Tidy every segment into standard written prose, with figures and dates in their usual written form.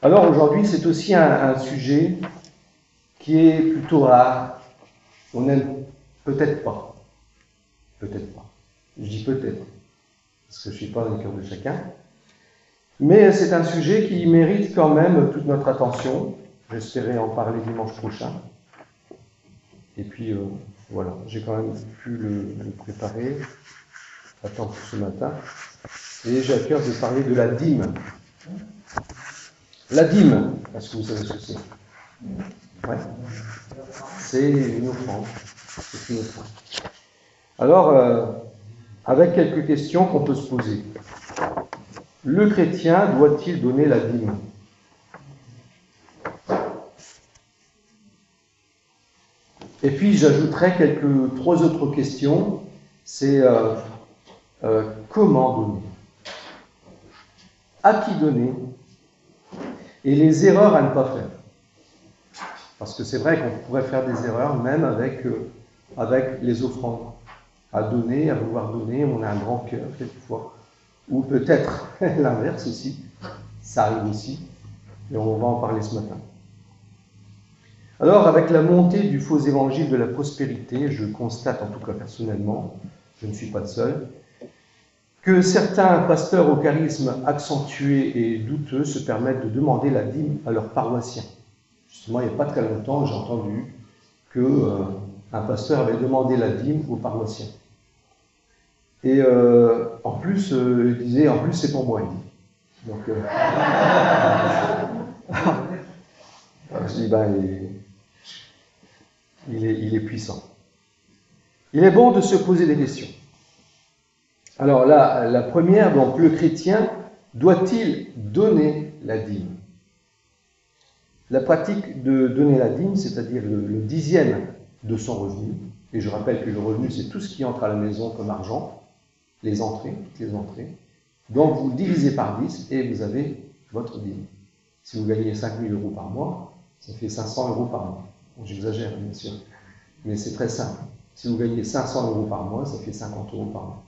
Alors aujourd'hui, c'est aussi un sujet qui est plutôt rare. On n'aime peut-être pas. Peut-être pas. Je dis peut-être, parce que je ne suis pas dans le cœur de chacun. Mais c'est un sujet qui mérite quand même toute notre attention. J'espérais en parler dimanche prochain. Et puis, voilà, j'ai quand même pu le préparer à temps pour ce matin. Et j'ai à cœur de parler de la dîme. La dîme, est-ce que vous savez ce que c'est? Ouais. C'est une offrande. C'est une offrande. Alors, avec quelques questions qu'on peut se poser. Le chrétien doit-il donner la dîme? Et puis j'ajouterai trois autres questions. C'est comment donner? À qui donner? Et les erreurs à ne pas faire. Parce que c'est vrai qu'on pourrait faire des erreurs même avec les offrandes. À donner, à vouloir donner, on a un grand cœur quelquefois. Ou peut-être l'inverse aussi. Ça arrive aussi. Et on va en parler ce matin. Alors, avec la montée du faux évangile de la prospérité, je constate, en tout cas personnellement, je ne suis pas le seul, que certains pasteurs au charisme accentué et douteux se permettent de demander la dîme à leurs paroissiens. Justement, il n'y a pas très longtemps, j'ai entendu qu'un pasteur avait demandé la dîme aux paroissiens. Et en plus, il disait, en plus c'est pour moi. Donc, je dis, il est puissant. Il est bon de se poser des questions. Alors là, la première, donc le chrétien doit-il donner la dîme? La pratique de donner la dîme, c'est-à-dire le dixième de son revenu, et je rappelle que le revenu, c'est tout ce qui entre à la maison comme argent, toutes les entrées, donc vous divisez par 10 et vous avez votre dîme. Si vous gagnez 5 000 € par mois, ça fait 500 € par mois. Bon, j'exagère, bien sûr, mais c'est très simple. Si vous gagnez 500 € par mois, ça fait 50 € par mois.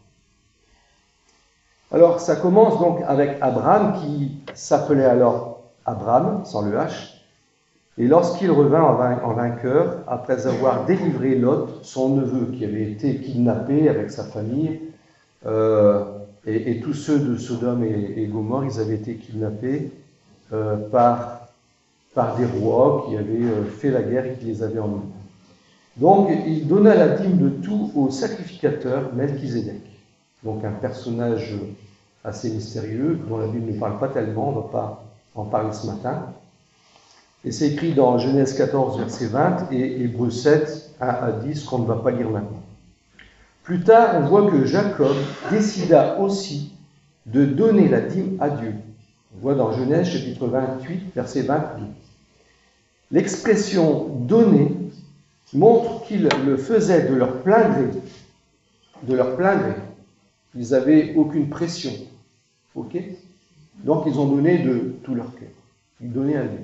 Alors, ça commence donc avec Abraham, qui s'appelait alors Abram, sans le H, et lorsqu'il revint en vainqueur, après avoir délivré Lot, son neveu, qui avait été kidnappé avec sa famille, et tous ceux de Sodome et Gomorrhe, ils avaient été kidnappés par des rois qui avaient fait la guerre et qui les avaient emmenés. Donc, il donna la dîme de tout au sacrificateur Melchizedek. Donc, un personnage assez mystérieux, dont la Bible ne parle pas tellement, on ne va pas en parler ce matin. Et c'est écrit dans Genèse 14, verset 20, et Hébreux 7, 1 à 10, qu'on ne va pas lire maintenant. Plus tard, on voit que Jacob décida aussi de donner la dîme à Dieu. On voit dans Genèse, chapitre 28, verset 22. L'expression « donner » montre qu'ils le faisaient de leur plein gré. De leur plein gré. Ils n'avaient aucune pression. Ok? Donc, ils ont donné de tout leur cœur. Ils donnaient à Dieu.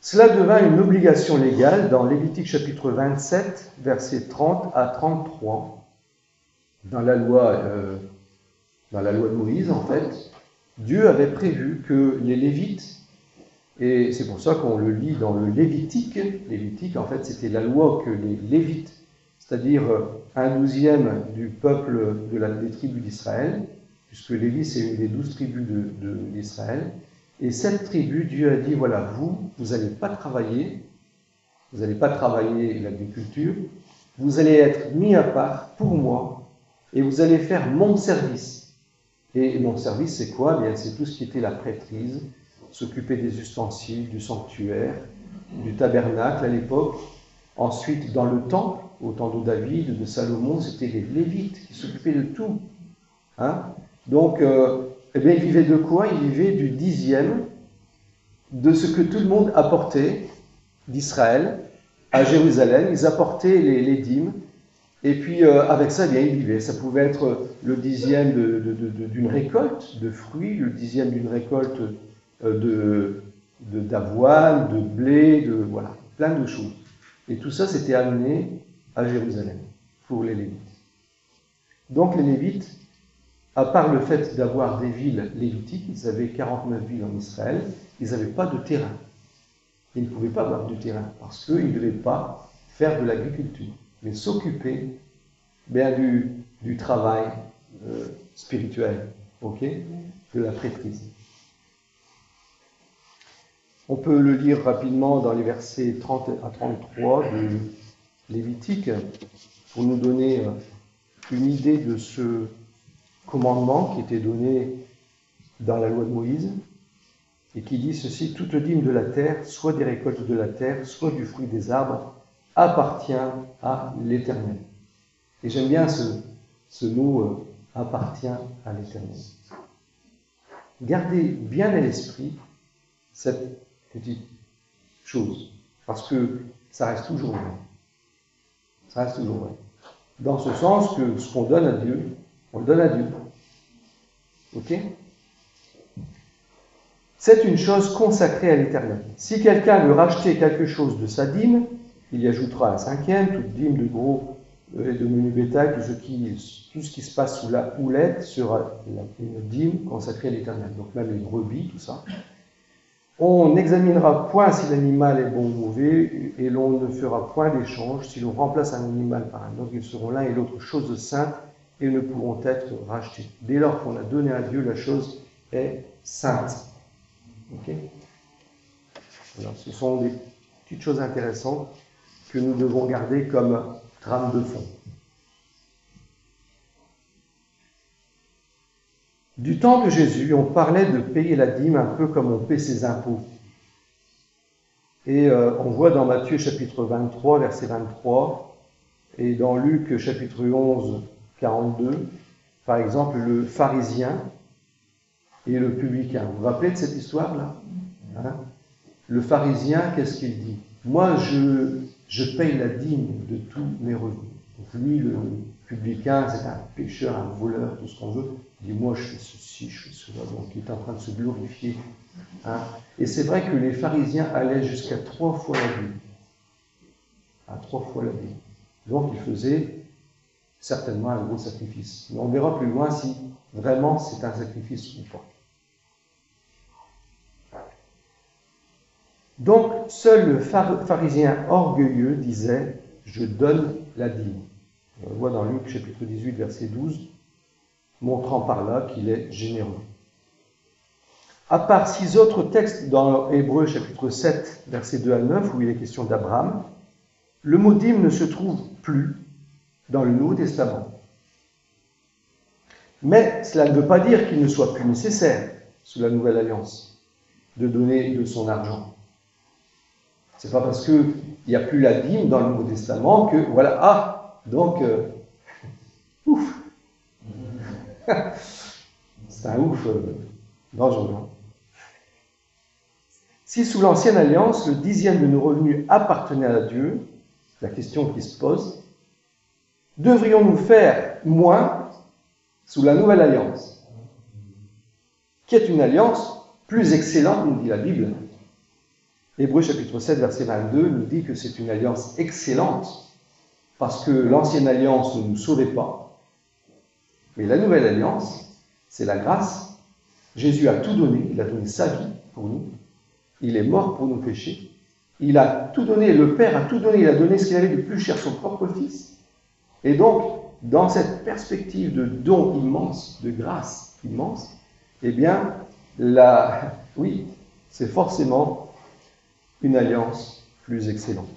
Cela devint une obligation légale dans Lévitique chapitre 27, versets 30 à 33. Dans la loi de Moïse, en fait, Dieu avait prévu que les Lévites, et c'est pour ça qu'on le lit dans le Lévitique. Lévitique, en fait, c'était la loi que les Lévites, c'est-à-dire 1/12 du peuple des tribus d'Israël, puisque Lévi, c'est une des 12 tribus d'Israël. Et cette tribu, Dieu a dit, voilà, vous n'allez pas travailler l'agriculture, vous allez être mis à part pour moi, et vous allez faire mon service. Et mon service, c'est quoi? Bien, c'est tout ce qui était la prêtrise, s'occuper des ustensiles, du sanctuaire, du tabernacle à l'époque. Ensuite, dans le temple, au temps de David, de Salomon, c'était les Lévites qui s'occupaient de tout. Hein? Donc, ils vivaient de quoi? Ils vivaient du 10e de ce que tout le monde apportait d'Israël à Jérusalem. Ils apportaient les dîmes. Et puis, avec ça, ils vivaient. Ça pouvait être le 10e d'une récolte de fruits, le 10e d'une récolte d'avoine, de blé, voilà, plein de choses. Et tout ça, c'était amené à Jérusalem pour les Lévites. Donc, les Lévites à part le fait d'avoir des villes lévitiques, ils avaient 49 villes en Israël, ils n'avaient pas de terrain. Ils ne pouvaient pas avoir de terrain parce qu'ils ne devaient pas faire de l'agriculture, mais s'occuper du travail spirituel, de la prêtrise. On peut le lire rapidement dans les versets 30 à 33 de Lévitique pour nous donner une idée de ce commandement qui était donné dans la loi de Moïse et qui dit ceci: toute dîme de la terre, soit des récoltes de la terre, soit du fruit des arbres, appartient à l'Éternel. Et j'aime bien ce mot appartient à l'Éternel. Gardez bien à l'esprit cette petite chose, parce que ça reste toujours vrai. Ça reste toujours vrai. Dans ce sens que ce qu'on donne à Dieu, on le donne à Dieu. Ok ? C'est une chose consacrée à l'Éternel. Si quelqu'un veut racheter quelque chose de sa dîme, il y ajoutera un cinquième, toute dîme de gros et de menu bétail, tout ce qui se passe sous la houlette sera une dîme consacrée à l'Éternel. Donc même les brebis, tout ça. On n'examinera point si l'animal est bon ou mauvais, et l'on ne fera point d'échange. Si l'on remplace un animal par un autre, ils seront l'un et l'autre choses saintes et ne pourront être rachetés. Dès lors qu'on a donné à Dieu, la chose est sainte. Ok ? Alors, ce sont des petites choses intéressantes que nous devons garder comme trame de fond. Du temps de Jésus, on parlait de payer la dîme un peu comme on paie ses impôts. Et on voit dans Matthieu chapitre 23, verset 23, et dans Luc chapitre 11, 42, par exemple, le pharisien et le publicain. Vous vous rappelez de cette histoire-là ? Le pharisien, qu'est-ce qu'il dit ? Moi, je paye la dîme de tous mes revenus. Donc lui, le publicain, c'est un pécheur, un voleur, tout ce qu'on veut. Il dit, moi, je fais ceci, je fais cela. Donc il est en train de se glorifier. Et c'est vrai que les pharisiens allaient jusqu'à 3 fois la dîme. À 3 fois la dîme. Donc ils faisaient certainement un gros sacrifice. Mais on verra plus loin si vraiment c'est un sacrifice ou pas. Donc, seul le pharisien orgueilleux disait « Je donne la dîme ». On le voit dans Luc chapitre 18, verset 12, montrant par là qu'il est généreux. À part 6 autres textes dans Hébreux chapitre 7, verset 2 à 9, où il est question d'Abraham, le mot dîme ne se trouve plus dans le Nouveau Testament. Mais cela ne veut pas dire qu'il ne soit plus nécessaire, sous la Nouvelle Alliance, de donner de son argent. C'est pas parce qu'il n'y a plus la dîme dans le Nouveau Testament que, voilà, donc, ouf. C'est un ouf dangereux. Si sous l'Ancienne Alliance, le 10e de nos revenus appartenait à Dieu, la question qui se pose, devrions-nous faire moins sous la Nouvelle Alliance, qui est une alliance plus excellente, nous dit la Bible. Hébreux chapitre 7, verset 22 nous dit que c'est une alliance excellente parce que l'ancienne alliance ne nous sauvait pas. Mais la nouvelle alliance, c'est la grâce. Jésus a tout donné, il a donné sa vie pour nous. Il est mort pour nos péchés. Il a tout donné, le Père a tout donné, il a donné ce qu'il avait de plus cher, son propre Fils. Et donc, dans cette perspective de don immense, de grâce immense, eh bien, oui, c'est forcément une alliance plus excellente.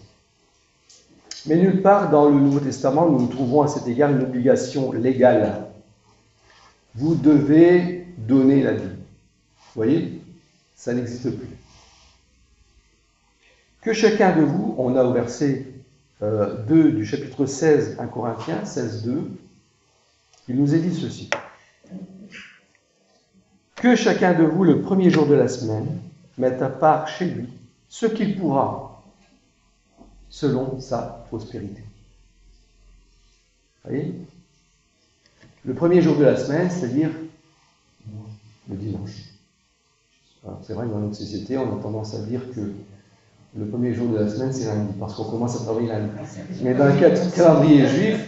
Mais nulle part dans le Nouveau Testament, nous trouvons à cet égard une obligation légale. Vous devez donner la dîme. Vous voyez, ça n'existe plus. Que chacun de vous, on a au verset 2 du chapitre 16, 1 Corinthiens, 16, 2, il nous est dit ceci. Que chacun de vous, le premier jour de la semaine, mette à part chez lui ce qu'il pourra, selon sa prospérité. Vous voyez ? Le premier jour de la semaine, c'est-à-dire le dimanche. Alors, c'est vrai que dans notre société, on a tendance à dire que le premier jour de la semaine, c'est lundi, parce qu'on commence à travailler lundi. Mais dans le calendrier juif,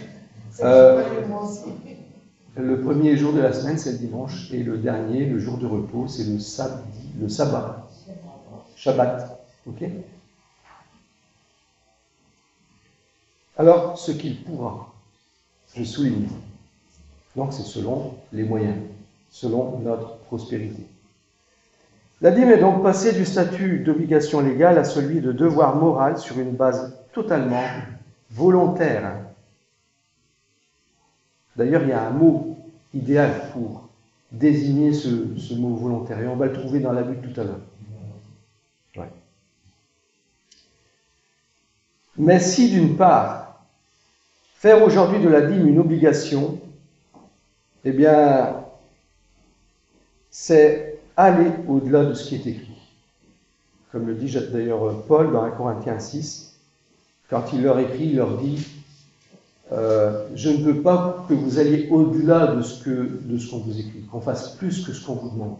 le premier jour de la semaine, c'est le dimanche, et le dernier, le jour de repos, c'est le sabbat. Shabbat. Ok? Alors, ce qu'il pourra, je souligne. Donc, c'est selon les moyens, selon notre prospérité. La dîme est donc passée du statut d'obligation légale à celui de devoir moral sur une base totalement volontaire. D'ailleurs, il y a un mot idéal pour désigner ce mot volontaire, et on va le trouver dans la Bible tout à l'heure. Ouais. Mais si, d'une part, faire aujourd'hui de la dîme une obligation, eh bien, c'est aller au-delà de ce qui est écrit. Comme le dit d'ailleurs Paul dans 1 Corinthiens 6, quand il leur écrit, il leur dit je ne veux pas que vous alliez au-delà de ce qu'on vous écrit, qu'on fasse plus que ce qu'on vous demande.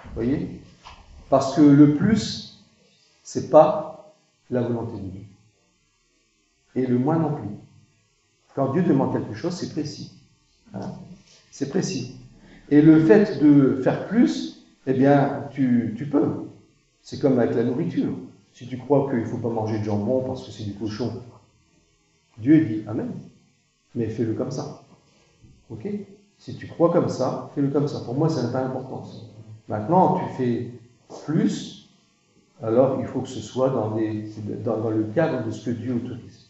Vous voyez? Parce que le plus, c'est pas la volonté de Dieu. Et le moins non plus. Quand Dieu demande quelque chose, c'est précis. Hein? C'est précis. Et le fait de faire plus, eh bien, tu peux. C'est comme avec la nourriture. Si tu crois qu'il ne faut pas manger de jambon parce que c'est du cochon, Dieu dit Amen. Mais fais-le comme ça. Ok? Si tu crois comme ça, fais-le comme ça. Pour moi, ça n'a pas d'importance. Maintenant, tu fais plus, alors il faut que ce soit dans le cadre de ce que Dieu autorise.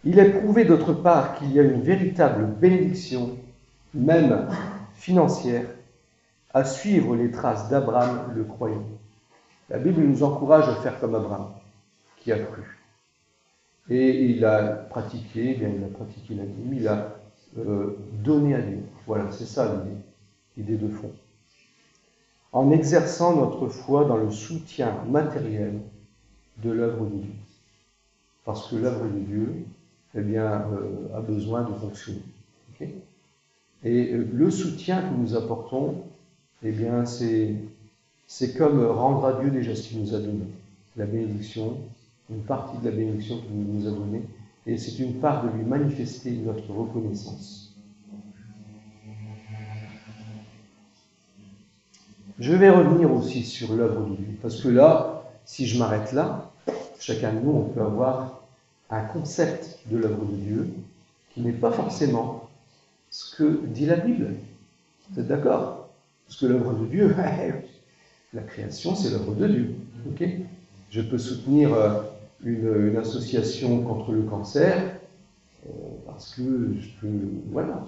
Il est prouvé d'autre part qu'il y a une véritable bénédiction, même financière, à suivre les traces d'Abraham le croyant. La Bible nous encourage à faire comme Abraham, qui a cru. Et il a pratiqué la dîme, il a donné à Dieu. Voilà, c'est ça l'idée de fond. En exerçant notre foi dans le soutien matériel de l'œuvre de Dieu. Parce que l'œuvre de Dieu, eh bien, a besoin de fonctionner. Okay? Et le soutien que nous apportons, eh bien, c'est comme rendre à Dieu déjà ce qu'il nous a donné. La bénédiction, une partie de la bénédiction qu'il nous a donnée, et c'est une part de lui manifester notre reconnaissance. Je vais revenir aussi sur l'œuvre de Dieu, parce que là, si je m'arrête là, chacun de nous, on peut avoir un concept de l'œuvre de Dieu qui n'est pas forcément ce que dit la Bible. Vous êtes d'accord? Parce que l'œuvre de Dieu, la création, c'est l'œuvre de Dieu. Okay? Je peux soutenir une association contre le cancer parce que voilà,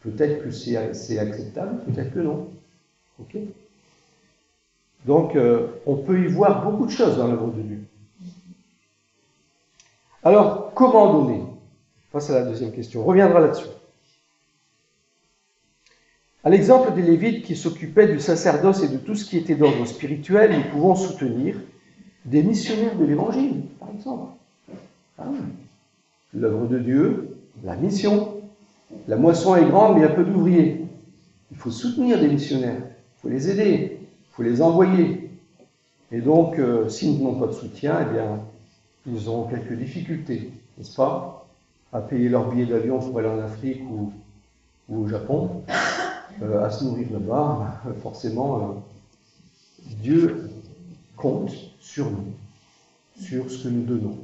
peut-être que c'est acceptable, peut-être que non. Okay? Donc, on peut y voir beaucoup de choses dans l'œuvre de Dieu. Alors, comment donner? Ça, c'est la deuxième question. On reviendra là-dessus. À l'exemple des Lévites qui s'occupaient du sacerdoce et de tout ce qui était d'ordre spirituel, nous pouvons soutenir des missionnaires de l'Évangile, par exemple. L'œuvre de Dieu, la mission. La moisson est grande, mais il y a peu d'ouvriers. Il faut soutenir des missionnaires. Il faut les aider. Il faut les envoyer. Et donc, s'ils n'ont pas de soutien, eh bien, ils auront quelques difficultés, n'est-ce pas, à payer leur billet d'avion pour aller en Afrique ou au Japon, à se nourrir là-bas. Forcément, Dieu compte sur nous, sur ce que nous donnons,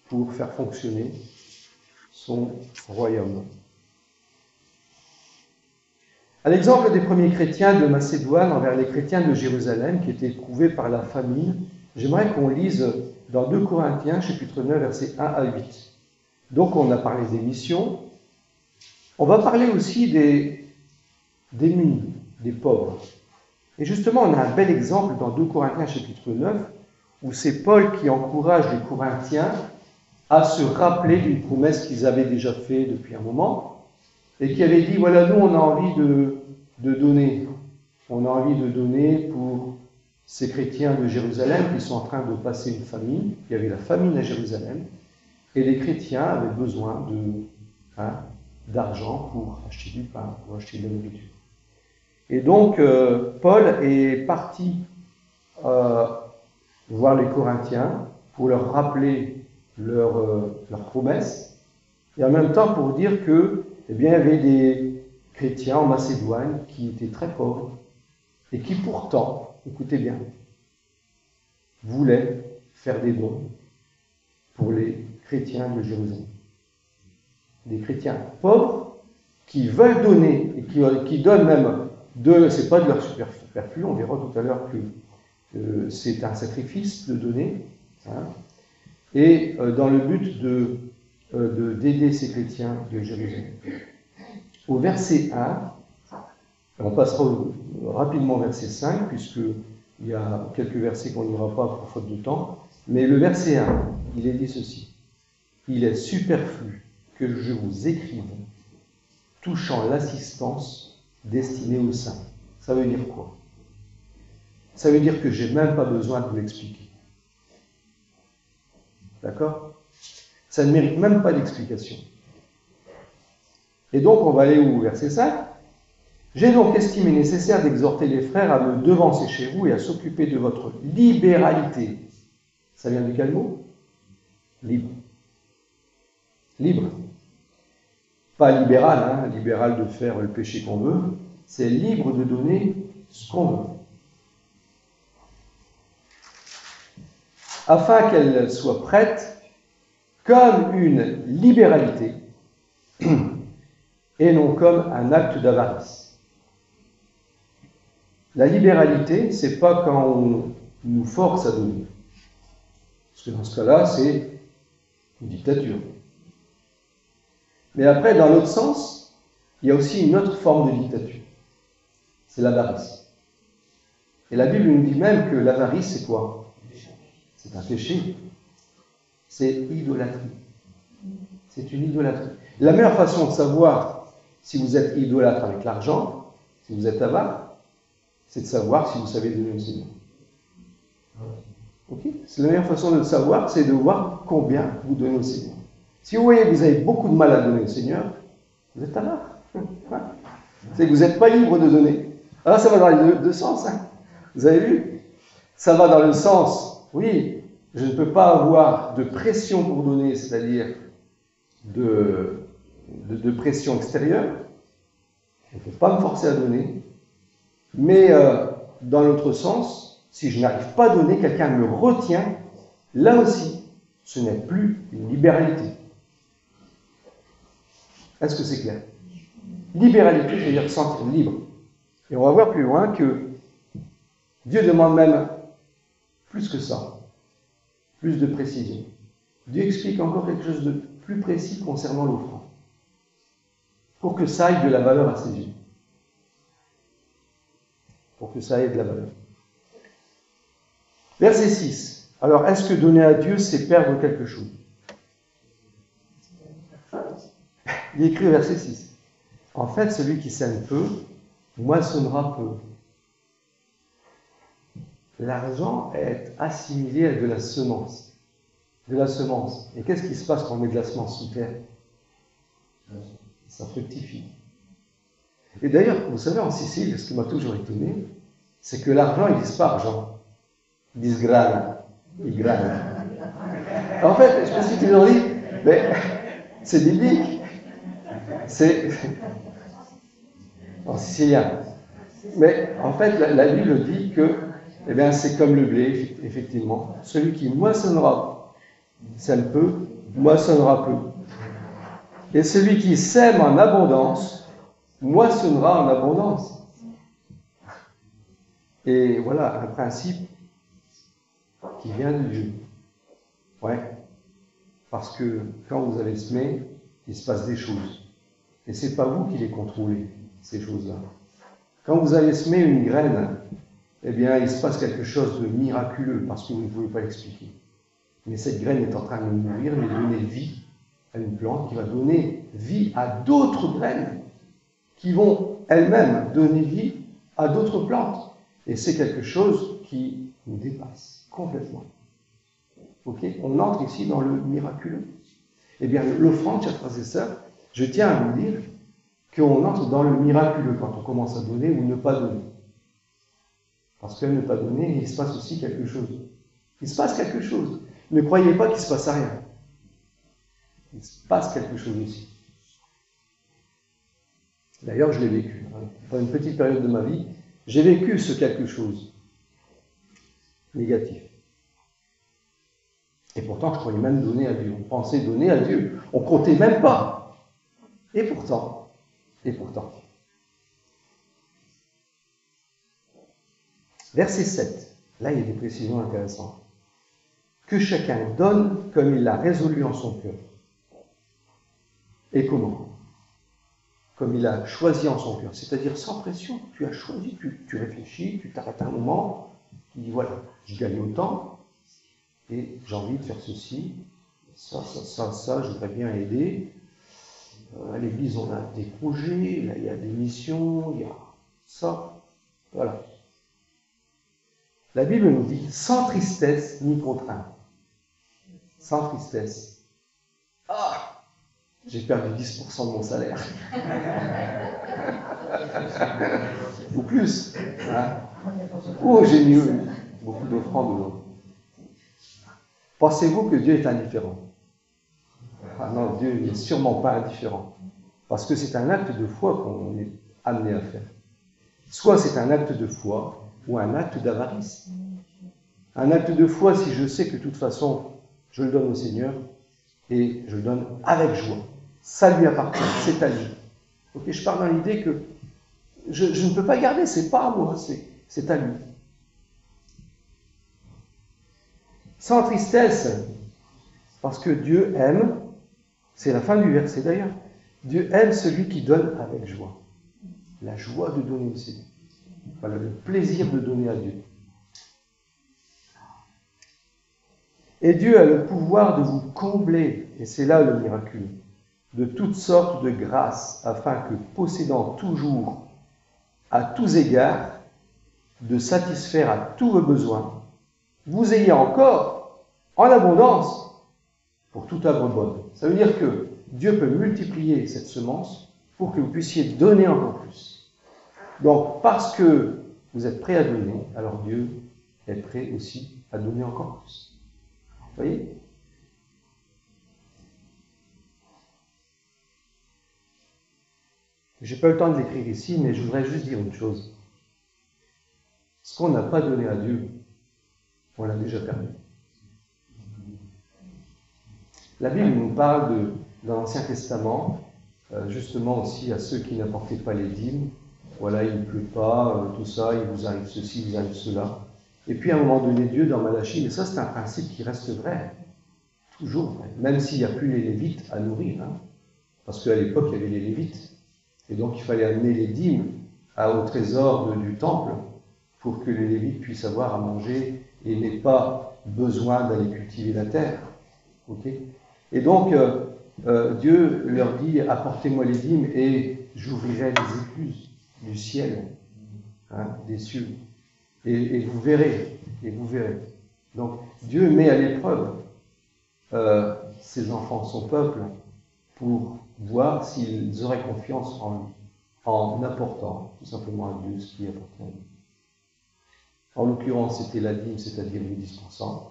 pour faire fonctionner son royaume. À l'exemple des premiers chrétiens de Macédoine envers les chrétiens de Jérusalem qui étaient éprouvés par la famine, j'aimerais qu'on lise dans 2 Corinthiens, chapitre 9, versets 1 à 8. Donc, on a parlé des missions. On va parler aussi des démunis, des pauvres. Et justement, on a un bel exemple dans 2 Corinthiens, chapitre 9, où c'est Paul qui encourage les Corinthiens à se rappeler d'une promesse qu'ils avaient déjà faite depuis un moment, et qui avait dit, voilà, nous, on a envie de donner. On a envie de donner pour ces chrétiens de Jérusalem qui sont en train de passer une famine. Il y avait la famine à Jérusalem, et les chrétiens avaient besoin d'argent pour acheter du pain, pour acheter de la nourriture. Et donc, Paul est parti voir les Corinthiens pour leur rappeler leurs promesses, et en même temps pour dire que, eh bien, il y avait des chrétiens en Macédoine qui étaient très pauvres et qui pourtant, écoutez bien, voulaient faire des dons pour les chrétiens de Jérusalem. Des chrétiens pauvres qui veulent donner et qui donnent même c'est pas de leur superflu, on verra tout à l'heure que c'est un sacrifice de donner, hein, et dans le but d'aider ces chrétiens de Jérusalem. Au verset 1, on passera rapidement au verset 5, puisqu'il y a quelques versets qu'on n'ira pas pour faute de temps, mais le verset 1, il est dit ceci: « Il est superflu que je vous écrive touchant l'assistance destinée aux saints. » Ça veut dire quoi? Ça veut dire que je n'ai même pas besoin de vous l'expliquer. D'accord? Ça ne mérite même pas d'explication. Et donc, on va aller au verset 5. « J'ai donc estimé nécessaire d'exhorter les frères à me devancer chez vous et à s'occuper de votre libéralité. » Ça vient de quel mot? Libre. Libre. Pas libéral, hein, libéral de faire le péché qu'on veut. C'est libre de donner ce qu'on veut. Afin qu'elle soit prête comme une libéralité et non comme un acte d'avarice. La libéralité, c'est pas quand on nous force à donner. Parce que dans ce cas-là, c'est une dictature. Mais après, dans l'autre sens, il y a aussi une autre forme de dictature. C'est l'avarice. Et la Bible nous dit même que l'avarice, c'est quoi? C'est un péché. C'est idolâtrie. C'est une idolâtrie. La meilleure façon de savoir si vous êtes idolâtre avec l'argent, si vous êtes avare, c'est de savoir si vous savez donner au Seigneur. Okay? C'est la meilleure façon de le savoir, c'est de voir combien vous donnez au Seigneur. Si vous voyez que vous avez beaucoup de mal à donner au Seigneur, vous êtes avare. C'est que vous n'êtes pas libre de donner. Alors ça va dans les deux sens. Hein. Vous avez vu? Ça va dans le sens, oui, je ne peux pas avoir de pression pour donner, c'est-à-dire de pression extérieure. On ne peut pas me forcer à donner. Mais dans l'autre sens, si je n'arrive pas à donner, quelqu'un me retient, là aussi, ce n'est plus une libéralité. Est-ce que c'est clair? Libéralité, c'est-à-dire se sentir libre. Et on va voir plus loin que Dieu demande même plus que ça, plus de précision. Dieu explique encore quelque chose de plus précis concernant l'offrande, pour que ça ait de la valeur à ses yeux. Pour que ça ait de la valeur. Verset 6. Alors, est-ce que donner à Dieu, c'est perdre quelque chose? Il est écrit au verset 6. En fait, celui qui sème peu, moissonnera peu. L'argent est assimilé à de la semence. De la semence. Et qu'est-ce qui se passe quand on met de la semence sous terre? Ça fructifie. Et d'ailleurs, vous savez, en Sicile, ce qui m'a toujours étonné, c'est que l'argent, ils disent pas argent. Ils disent grana. Ils grana. En fait, je me suis toujours dit, mais c'est biblique. C'est en sicilien. Mais en fait, la Bible dit que eh bien, c'est comme le blé, effectivement. Celui qui moissonnera, sème peu, moissonnera peu. Et celui qui sème en abondance, moissonnera en abondance. Et voilà un principe qui vient de Dieu. Ouais. Parce que quand vous allez semer, il se passe des choses. Et ce n'est pas vous qui les contrôlez, ces choses-là. Quand vous allez semer une graine, eh bien, il se passe quelque chose de miraculeux, parce que vous ne pouvez pas l'expliquer. Mais cette graine est en train de mourir, mais de donner vie à une plante qui va donner vie à d'autres graines, qui vont elles-mêmes donner vie à d'autres plantes. Et c'est quelque chose qui nous dépasse complètement. Ok? On entre ici dans le miraculeux. Eh bien, l'offrande, chers frères et sœurs, je tiens à vous dire qu'on entre dans le miraculeux quand on commence à donner ou ne pas donner. Parce que ne pas donner, il se passe aussi quelque chose. Il se passe quelque chose. Ne croyez pas qu'il ne se passe rien. il se passe quelque chose aussi. D'ailleurs, je l'ai vécu. Dans une petite période de ma vie, j'ai vécu ce quelque chose négatif. Et pourtant, je croyais même donner à Dieu. On pensait donner à Dieu. On comptait même pas. Et pourtant. Verset 7. Là, il y a des précisions intéressantes. Que chacun donne comme il l'a résolu en son cœur. Et comment? Comme il a choisi en son cœur. C'est-à-dire sans pression. Tu as choisi, tu réfléchis, tu t'arrêtes un moment, tu dis voilà, je gagne autant, et j'ai envie de faire ceci, ça, je voudrais bien aider. À l'église, on a des projets, là, il y a des missions, il y a ça. Voilà. La Bible nous dit sans tristesse ni contrainte. Sans tristesse. Ah, j'ai perdu 10% de mon salaire. Ou plus. Hein. Ou j'ai mis beaucoup d'offrandes. Pensez-vous que Dieu est indifférent? Ah non, Dieu n'est sûrement pas indifférent. Parce que c'est un acte de foi qu'on est amené à faire. Soit c'est un acte de foi, ou un acte d'avarice. Un acte de foi, si je sais que de toute façon, je le donne au Seigneur, et je le donne avec joie. Ça lui appartient, c'est à lui. Ok, je pars dans l'idée que je ne peux pas garder, c'est pas à moi, c'est à lui. Sans tristesse, parce que Dieu aime, c'est la fin du verset d'ailleurs, Dieu aime celui qui donne avec joie. La joie de donner aussi. Voilà, le plaisir de donner à Dieu. Et Dieu a le pouvoir de vous combler, et c'est là le miracle, de toutes sortes de grâces, afin que, possédant toujours, à tous égards, de satisfaire à tous vos besoins, vous ayez encore, en abondance, pour toute œuvre bonne. Ça veut dire que Dieu peut multiplier cette semence pour que vous puissiez donner encore plus. Donc, parce que vous êtes prêt à donner, alors Dieu est prêt aussi à donner encore plus. Vous voyez? Je n'ai pas eu le temps de l'écrire ici, mais je voudrais juste dire une chose. Ce qu'on n'a pas donné à Dieu, on l'a déjà perdu. La Bible nous parle dans l'Ancien Testament, justement aussi à ceux qui n'apportaient pas les dîmes. Voilà, il ne pleut pas, tout ça, il vous arrive ceci, il vous arrive cela. Et puis à un moment donné, Dieu dans Malachie, mais ça c'est un principe qui reste vrai, toujours vrai, même s'il n'y a plus les Lévites à nourrir, hein, parce qu'à l'époque il y avait les Lévites, et donc il fallait amener les dîmes au trésor du temple pour que les Lévites puissent avoir à manger et n'aient pas besoin d'aller cultiver la terre. Okay. Et donc Dieu leur dit, apportez-moi les dîmes et j'ouvrirai les écluses du ciel, hein, des cieux. Et vous verrez, Donc Dieu met à l'épreuve ses enfants, son peuple, pour voir s'ils auraient confiance en lui, en apportant tout simplement à Dieu ce qui appartient à lui. En l'occurrence, c'était la dîme, c'est-à-dire les 10%.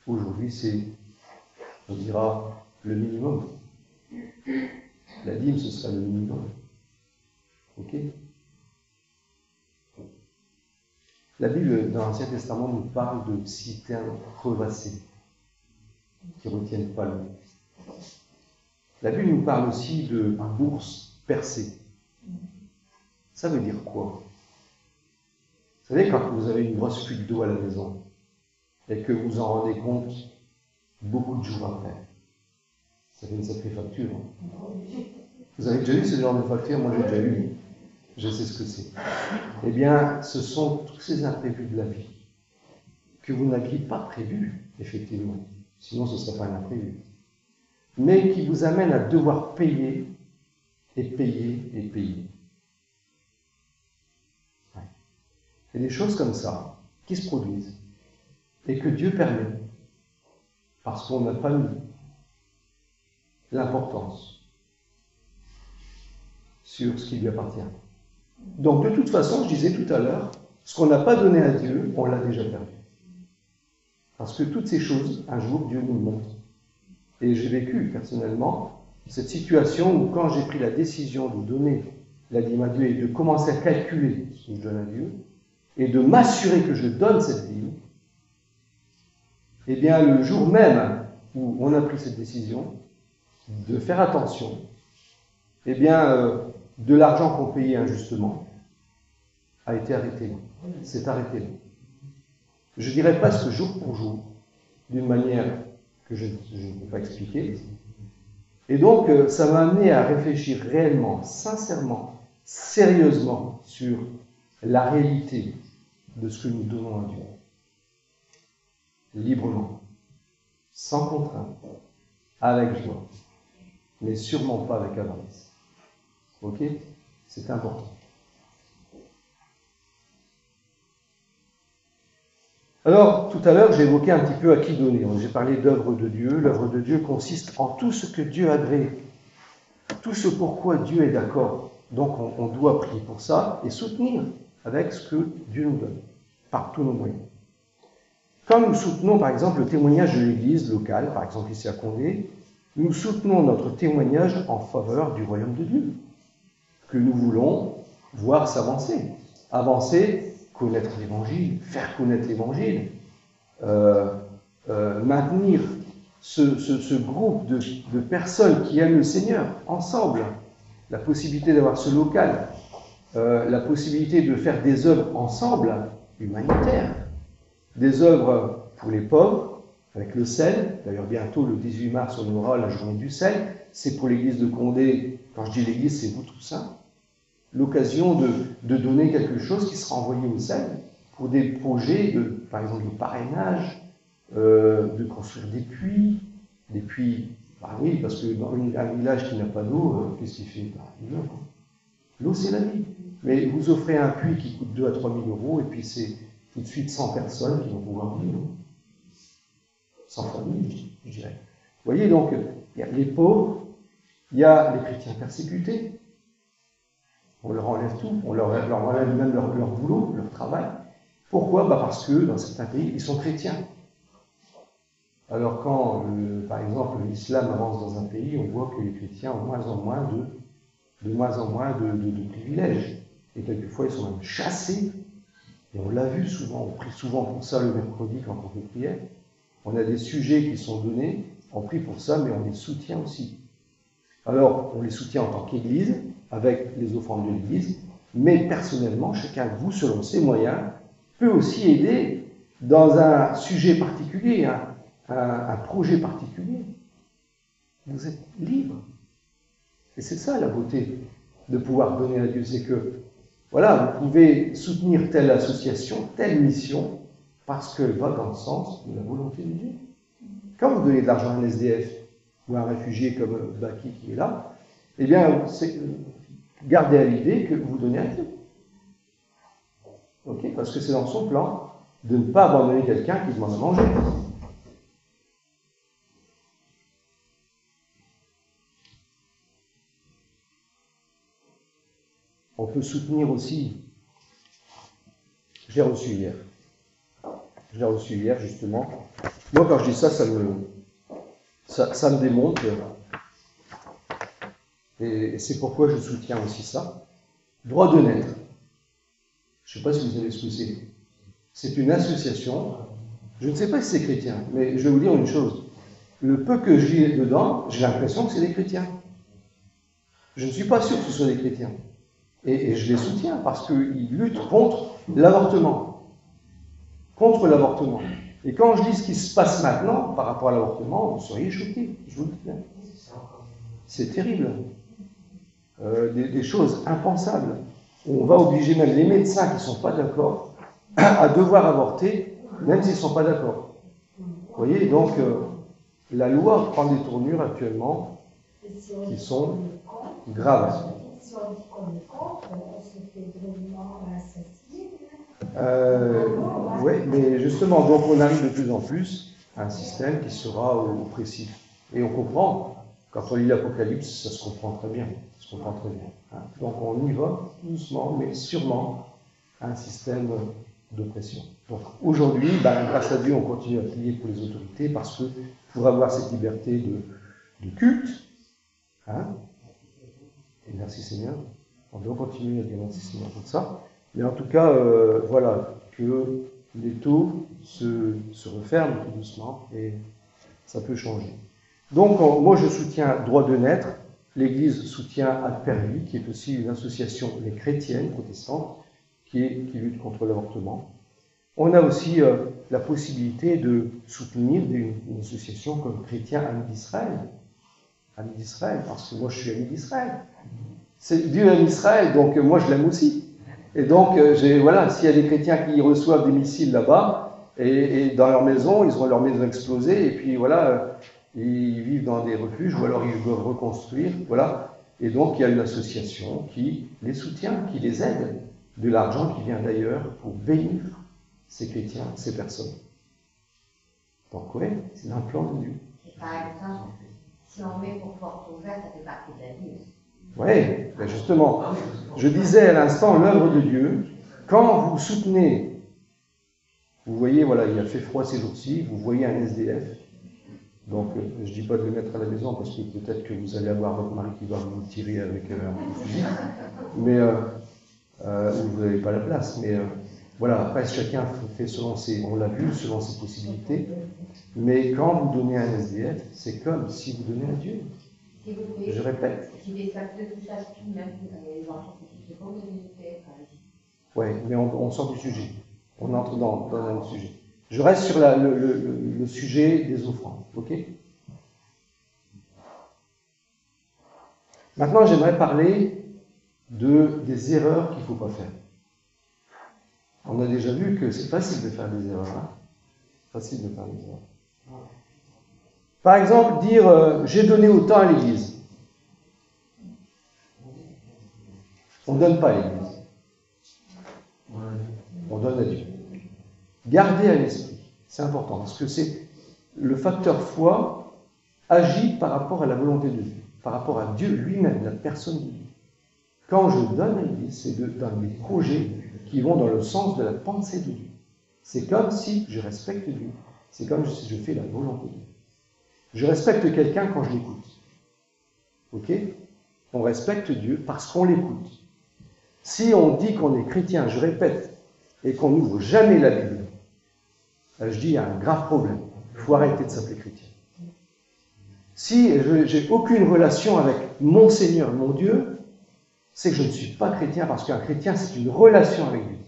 Aujourd'hui, c'est, on dira, le minimum. La dîme, ce sera le minimum. Ok ? La Bible, dans l'Ancien Testament, nous parle de citernes crevassées, qui ne retiennent pas l'eau. La Bible nous parle aussi de bourses percées. Ça veut dire quoi? Vous savez, quand vous avez une grosse fuite d'eau à la maison, et que vous en rendez compte beaucoup de jours après, ça fait une sacrée facture. Hein. Vous avez déjà eu ce genre de facture? Moi, j'ai déjà eu. Je sais ce que c'est. Eh bien, ce sont tous ces imprévus de la vie que vous n'aviez pas prévus, effectivement. Sinon, ce ne serait pas un imprévu. Mais qui vous amènent à devoir payer, et payer, et payer. Ouais. Il y a des choses comme ça qui se produisent et que Dieu permet parce qu'on n'a pas mis l'importance sur ce qui lui appartient. Donc, de toute façon, je disais tout à l'heure, ce qu'on n'a pas donné à Dieu, on l'a déjà perdu. Parce que toutes ces choses, un jour, Dieu nous montre Et j'ai vécu personnellement cette situation où quand j'ai pris la décision de donner la dîme à Dieu et de commencer à calculer ce que je donne à Dieu, et de m'assurer que je donne cette dîme, eh bien le jour même où on a pris cette décision, de faire attention, eh bien de l'argent qu'on payait injustement a été arrêté là. C'est arrêté là. Je dirais presque jour pour jour, d'une manière que je ne peux pas expliquer. Et donc, ça m'a amené à réfléchir réellement, sincèrement, sérieusement sur la réalité de ce que nous donnons à Dieu. Librement, sans contrainte, avec joie, mais sûrement pas avec avarice. Ok? C'est important. Alors, tout à l'heure, j'ai évoqué un petit peu à qui donner. J'ai parlé d'œuvre de Dieu. L'œuvre de Dieu consiste en tout ce que Dieu a créé, tout ce pourquoi Dieu est d'accord. Donc, on doit prier pour ça et soutenir avec ce que Dieu nous donne, par tous nos moyens. Quand nous soutenons, par exemple, le témoignage de l'Église locale, par exemple ici à Condé, nous soutenons notre témoignage en faveur du royaume de Dieu, que nous voulons voir s'avancer. Avancer, connaître l'Évangile, faire connaître l'Évangile, maintenir ce groupe de personnes qui aiment le Seigneur ensemble, la possibilité d'avoir ce local, la possibilité de faire des œuvres ensemble, humanitaires, des œuvres pour les pauvres, avec le sel. D'ailleurs, bientôt, le 18 mars, on aura la journée du sel. C'est pour l'église de Condé. Quand je dis l'église, c'est vous tout ça. L'occasion de donner quelque chose qui sera envoyé au sel pour des projets, par exemple, de parrainage, de construire des puits. Bah oui, parce que dans un village qui n'a pas d'eau, qu'est-ce qu'il fait? L'eau, c'est la vie. Mais vous offrez un puits qui coûte 2 à 3 000 euros, et puis c'est tout de suite 100 personnes qui vont pouvoir vivre. 100 familles, je dirais. Vous voyez, donc, il y a les pauvres, il y a les chrétiens persécutés. On leur enlève tout, on leur enlève même leur boulot, leur travail. Pourquoi? Parce que dans certains pays, ils sont chrétiens. Alors quand, par exemple, l'islam avance dans un pays, on voit que les chrétiens ont de moins en moins de privilèges. Et quelquefois, ils sont même chassés. Et on l'a vu souvent, on prie souvent pour ça le mercredi quand on fait prière. On a des sujets qui sont donnés, on prie pour ça, mais on les soutient aussi. Alors, on les soutient en tant qu'Église, avec les offrandes de l'Église, mais personnellement, chacun de vous, selon ses moyens, peut aussi aider dans un sujet particulier, un projet particulier. Vous êtes libre. Et c'est ça la beauté de pouvoir donner à Dieu, c'est que, voilà, vous pouvez soutenir telle association, telle mission, parce qu'elle va dans le sens de la volonté de Dieu. Quand vous donnez de l'argent à un SDF ou à un réfugié comme Baki qui est là, eh bien, gardez à l'idée que vous donnez à Dieu. Okay? Parce que c'est dans son plan de ne pas abandonner quelqu'un qui demande à manger. On peut soutenir aussi. Je l'ai reçu hier. Justement. Moi, quand je dis ça, ça me démonte. Et c'est pourquoi je soutiens aussi ça. Droit de naître. Je ne sais pas si vous savez ce que c'est. C'est une association. Je ne sais pas si c'est chrétien, mais je vais vous dire une chose. Le peu que j'ai dedans, j'ai l'impression que c'est des chrétiens. Je ne suis pas sûr que ce soit des chrétiens. Et je les soutiens parce qu'ils luttent contre l'avortement. Contre l'avortement. Et quand je dis ce qui se passe maintenant par rapport à l'avortement, vous seriez choqués, je vous le dis bien. C'est terrible. Des choses impensables. On va obliger même les médecins qui ne sont pas d'accord à devoir avorter, même s'ils ne sont pas d'accord. Vous voyez, donc la loi prend des tournures actuellement qui sont graves. Oui, mais justement, donc on arrive de plus en plus à un système qui sera oppressif. Et on comprend, quand on lit l'Apocalypse, ça se comprend très bien. Hein. Donc on y va doucement, mais sûrement, à un système d'oppression. Donc aujourd'hui, grâce à Dieu, on continue à prier pour les autorités parce que pour avoir cette liberté de culte, hein, et merci Seigneur, on doit continuer à dire merci Seigneur pour ça, mais en tout cas, voilà, que l'étau se referme tout doucement et ça peut changer. Donc, moi je soutiens Droit de naître, l'Église soutient Ad-Pervi, qui est aussi une association les chrétiennes protestantes qui lutte contre l'avortement. On a aussi la possibilité de soutenir une association comme Chrétiens Amis d'Israël. Amis d'Israël, parce que moi je suis ami d'Israël. Dieu aime Israël, donc moi je l'aime aussi. Et donc, voilà, s'il y a des chrétiens qui reçoivent des missiles là-bas, et dans leur maison, ils auront leur maison explosée, et puis voilà, ils vivent dans des refuges, ou alors ils doivent reconstruire, voilà. Et donc, il y a une association qui les soutient, qui les aide, de l'argent qui vient d'ailleurs pour bénir ces chrétiens, ces personnes. Donc, oui, c'est un plan de Dieu. Et par exemple, si on met pour porte ouverte, ça fait partie de la vie aussi. Oui, ben justement, je disais à l'instant l'œuvre de Dieu, quand vous soutenez, vous voyez, voilà, il a fait froid ces jours-ci, vous voyez un SDF, donc je ne dis pas de le mettre à la maison parce que peut-être que vous allez avoir votre mari qui va vous tirer avec un fusil, mais vous n'avez pas la place, mais voilà, après chacun fait selon on l'a vu, selon ses possibilités, mais quand vous donnez un SDF, c'est comme si vous donnez à Dieu. Je répète. Si des sacs de tout ça, même les enfants, c'est pas oui, mais on sort du sujet. On entre dans un sujet. Je reste sur le sujet des offrandes, ok? Maintenant, j'aimerais parler des erreurs qu'il ne faut pas faire. On a déjà vu que c'est facile de faire des erreurs. Hein? Facile de faire des erreurs. Par exemple, dire j'ai donné autant à l'Église. On ne donne pas à l'Église. On donne à Dieu. Gardez à l'esprit, c'est important, parce que c'est le facteur foi agit par rapport à la volonté de Dieu, par rapport à Dieu lui-même, la personne de Dieu. Quand je donne à l'Église, c'est dans des projets qui vont dans le sens de la pensée de Dieu. C'est comme si je respecte Dieu, c'est comme si je fais la volonté de Dieu. Je respecte quelqu'un quand je l'écoute. Ok? On respecte Dieu parce qu'on l'écoute. Si on dit qu'on est chrétien, je répète, et qu'on n'ouvre jamais la Bible, je dis il y a un grave problème. Il faut arrêter de s'appeler chrétien. Si je n'ai aucune relation avec mon Seigneur, mon Dieu, c'est que je ne suis pas chrétien, parce qu'un chrétien, c'est une relation avec Dieu.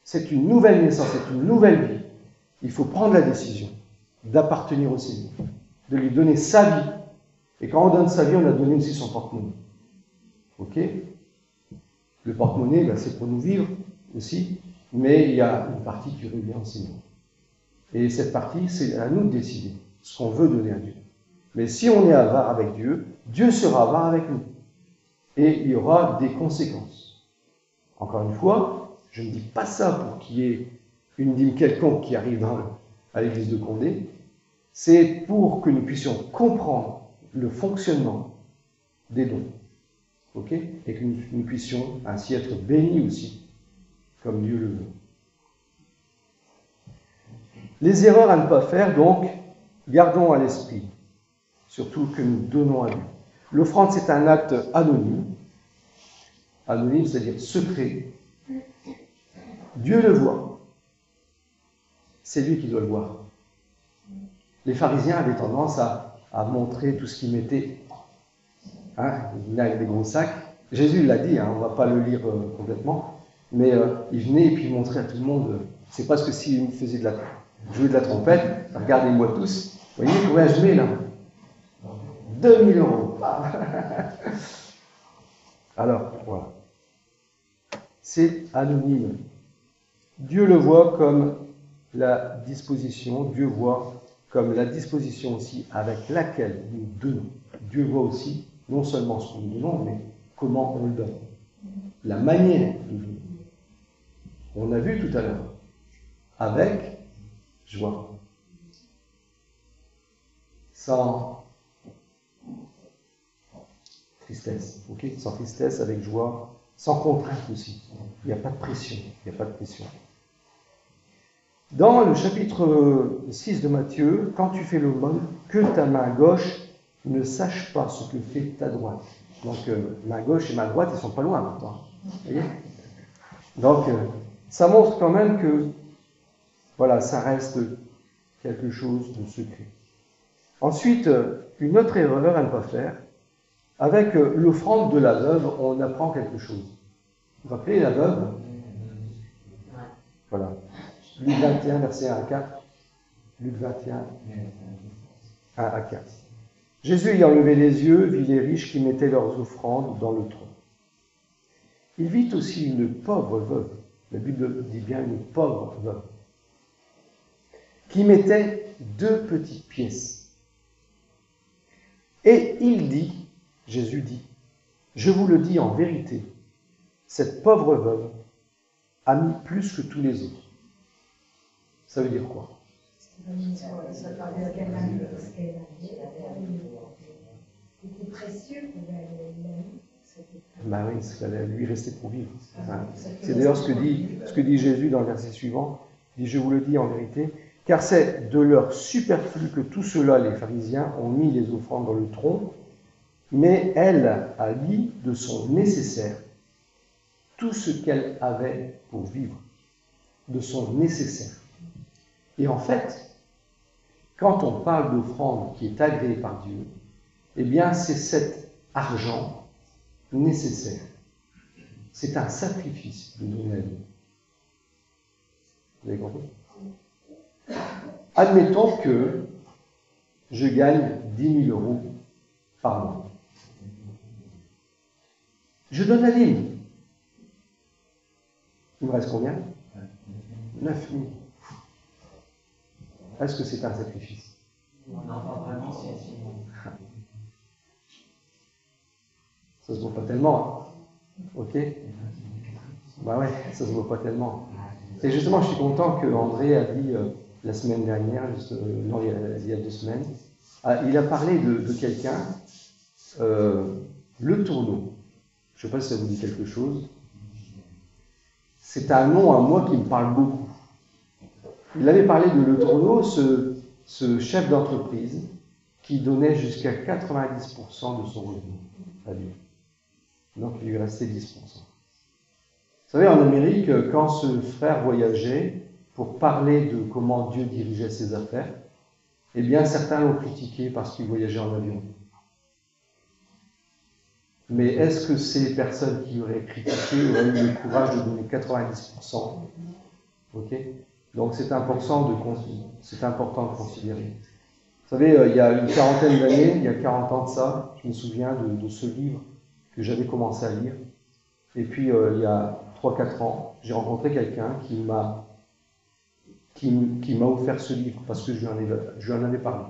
C'est une nouvelle naissance, c'est une nouvelle vie. Il faut prendre la décision d'appartenir au Seigneur, de lui donner sa vie. Et quand on donne sa vie, on a donné aussi son porte-monnaie. Ok? Le porte-monnaie, c'est pour nous vivre aussi, mais il y a une partie qui revient au Seigneur. Et cette partie, c'est à nous de décider ce qu'on veut donner à Dieu. Mais si on est avare avec Dieu, Dieu sera avare avec nous. Et il y aura des conséquences. Encore une fois, je ne dis pas ça pour qu'il y ait une dîme quelconque qui arrive à l'église de Condé. C'est pour que nous puissions comprendre le fonctionnement des dons. Ok? Et que nous puissions ainsi être bénis aussi, comme Dieu le veut. Les erreurs à ne pas faire, donc, gardons à l'esprit, surtout que nous donnons à Dieu. L'offrande, c'est un acte anonyme. Anonyme, c'est-à-dire secret. Dieu le voit. C'est lui qui doit le voir. Les pharisiens avaient tendance à montrer tout ce qu'ils mettaient. Hein, ils venaient avec des gros sacs. Jésus l'a dit, on ne va pas le lire complètement, mais il venait et puis il montrait à tout le monde. C'est parce que s'il faisait jouer de la trompette, regardez-moi tous, vous voyez combien je mets là? 2000 €. Alors, voilà. C'est anonyme. Dieu le voit comme la disposition, Dieu voit comme la disposition aussi avec laquelle nous donnons. Dieu voit aussi non seulement ce que nous donnons, mais comment on le donne. La manière de donner. On a vu tout à l'heure. Avec joie. Sans tristesse. Ok? Sans tristesse, avec joie. sans contrainte aussi. Il n'y a pas de pression. Il n'y a pas de pression. Dans le chapitre 6 de Matthieu, quand tu fais l'aumône, que ta main gauche ne sache pas ce que fait ta droite. Donc, main gauche et main droite, ils ne sont pas loin maintenant. Vous voyez? Donc, ça montre quand même que, voilà, ça reste quelque chose de secret. Ensuite, une autre erreur à ne pas faire, avec l'offrande de la veuve, on apprend quelque chose. Vous vous rappelez la veuve? Voilà. Luc 21, verset 1 à 4. Luc 21, 1 à 4. Jésus, ayant levé les yeux, vit les riches qui mettaient leurs offrandes dans le tronc. Il vit aussi une pauvre veuve, la Bible dit bien une pauvre veuve, qui mettait 2 petites pièces. Et il dit, Jésus dit, je vous le dis en vérité, cette pauvre veuve a mis plus que tous les autres. Ça veut dire quoi? C'était précieux pour Ben oui, ça allait lui rester pour vivre. C'est d'ailleurs ce que dit Jésus dans le verset suivant. Il dit, je vous le dis en vérité, car c'est de leur superflu que tout cela, les pharisiens, ont mis les offrandes dans le tronc, mais elle a mis de son nécessaire tout ce qu'elle avait pour vivre, de son nécessaire. Et en fait, quand on parle d'offrande qui est agréée par Dieu, eh bien c'est cet argent nécessaire. C'est un sacrifice de donner la vie. Vous avez compris? Admettons que je gagne 10 000 euros par mois. Je donne la dîme. Il me reste combien? 9 000. Est-ce que c'est un sacrifice? Non, pas vraiment, si. Ça se voit pas tellement. Hein. Ok? Bah ouais, ça se voit pas tellement. Et justement, je suis content que André a dit la semaine dernière, non, il y a 2 semaines, il a parlé de quelqu'un, Le Tourneau. Je ne sais pas si ça vous dit quelque chose. C'est un nom à moi qui me parle beaucoup. Il avait parlé de Le Tourneau, ce chef d'entreprise qui donnait jusqu'à 90% de son revenu à Dieu. Donc il lui restait 10%. Vous savez, en Amérique, quand ce frère voyageait pour parler de comment Dieu dirigeait ses affaires, eh bien certains l'ont critiqué parce qu'il voyageait en avion. Mais est-ce que ces personnes qui auraient critiqué auraient eu le courage de donner 90%? Ok? Donc c'est important de considérer. Vous savez, il y a une quarantaine d'années, il y a 40 ans de ça, je me souviens de ce livre que j'avais commencé à lire. Et puis, il y a 3-4 ans, j'ai rencontré quelqu'un qui m'a offert ce livre parce que je lui en avais parlé.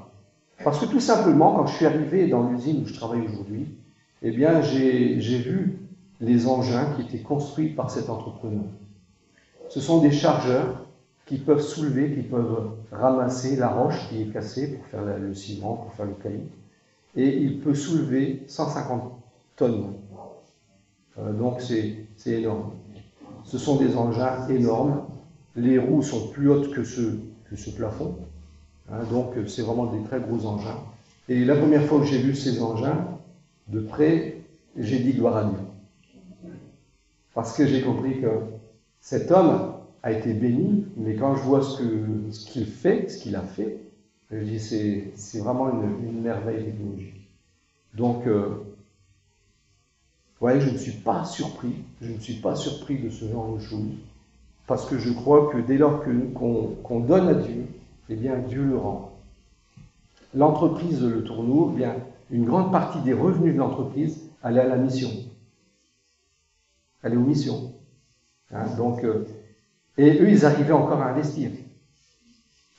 Parce que tout simplement, quand je suis arrivé dans l'usine où je travaille aujourd'hui, eh bien, j'ai vu les engins qui étaient construits par cet entrepreneur. Ce sont des chargeurs qui peuvent soulever, qui peuvent ramasser la roche qui est cassée pour faire le ciment, pour faire le caillou. Et il peut soulever 150 tonnes. Donc c'est énorme. Ce sont des engins énormes. Les roues sont plus hautes que ce plafond. Donc c'est vraiment des très gros engins. Et la première fois que j'ai vu ces engins, de près, j'ai dit gloire à Dieu. Parce que j'ai compris que cet homme a été béni, mais quand je vois ce qu'il fait, ce qu'il a fait, je dis c'est vraiment une merveille technologique. Donc, ouais, je ne suis pas surpris de ce genre de choses, parce que je crois que dès lors qu'on donne à Dieu, eh bien Dieu le rend. L'entreprise Le Tourneau, eh bien, une grande partie des revenus de l'entreprise allait à la mission. Allait aux missions. Donc, et eux, ils arrivaient encore à investir.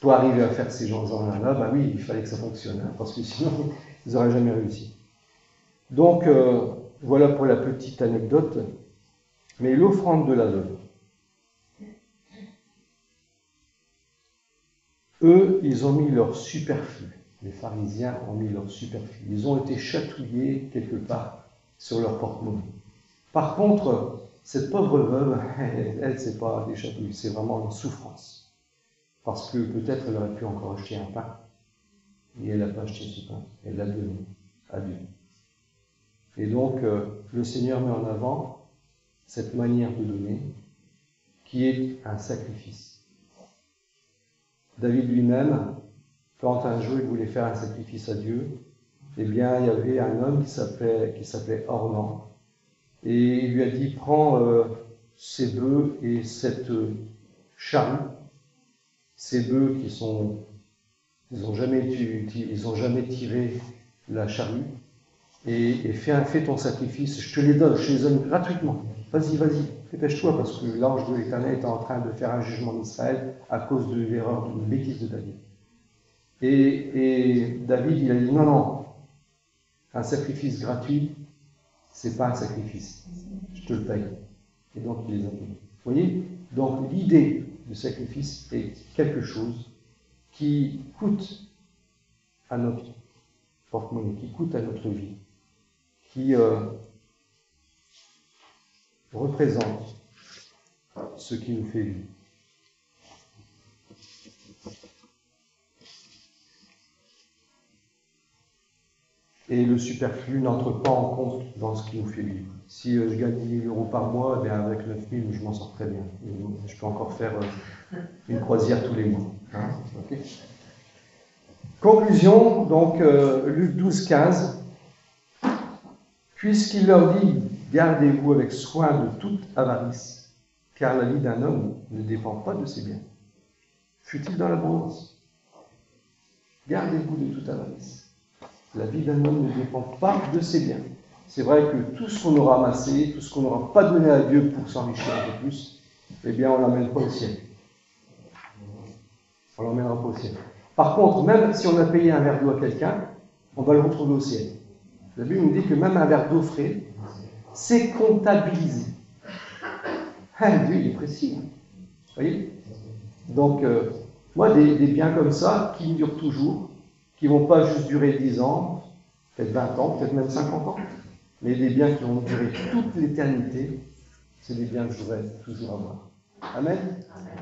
Pour arriver à faire ces gens-là, bah oui, il fallait que ça fonctionne, parce que sinon, ils n'auraient jamais réussi. Donc, voilà pour la petite anecdote. Mais l'offrande de la veuve. Eux, ils ont mis leur superflu. Les pharisiens ont mis leur superflu. Ils ont été chatouillés quelque part sur leur porte-monnaie. Par contre, cette pauvre veuve, elle c'est pas des chatouilles, c'est vraiment une souffrance. Parce que peut-être elle aurait pu encore acheter un pain. Et elle n'a pas acheté ce pain, elle l'a donné à Dieu. Et donc, le Seigneur met en avant cette manière de donner, qui est un sacrifice. David lui-même, quand un jour il voulait faire un sacrifice à Dieu, eh bien, il y avait un homme qui s'appelait Ornan, et il lui a dit, prends ces bœufs et cette charrue, ces bœufs ils n'ont jamais tiré la charrue, et fais ton sacrifice, je te les donne gratuitement. Vas-y, dépêche-toi, parce que l'ange de l'Éternel est en train de faire un jugement d'Israël à cause de l'erreur, d'une bêtise de David. Et David, il a dit, non, un sacrifice gratuit, c'est pas un sacrifice, je te le paye. Et donc, il les a payés. Vous voyez? Donc, l'idée du sacrifice est quelque chose qui coûte à notre porte-monnaie, qui coûte à notre vie, qui représente ce qui nous fait vivre. Et le superflu n'entre pas en compte dans ce qui nous fait vivre. Si je gagne 10 000 euros par mois, eh bien avec 9 000, je m'en sors très bien. Je peux encore faire une croisière tous les mois. Hein, okay. Conclusion, donc Luc 12, 15. Puisqu'il leur dit, gardez-vous avec soin de toute avarice, car la vie d'un homme ne dépend pas de ses biens. Fut-il dans l'abondance? Gardez-vous de toute avarice. La vie d'un homme ne dépend pas de ses biens. C'est vrai que tout ce qu'on aura amassé, tout ce qu'on n'aura pas donné à Dieu pour s'enrichir un peu plus, eh bien, on ne l'emmène pas au ciel. On ne l'emmènera pas au ciel. Par contre, même si on a payé un verre d'eau à quelqu'un, on va le retrouver au ciel. La Bible nous dit que même un verre d'eau frais, c'est comptabilisé. Dieu, il est précis. Vous voyez? Donc, moi, des biens comme ça, qui durent toujours, qui ne vont pas juste durer 10 ans, peut-être 20 ans, peut-être même 50 ans, mais des biens qui vont durer toute l'éternité, c'est des biens que je voudrais toujours avoir. Amen. Amen.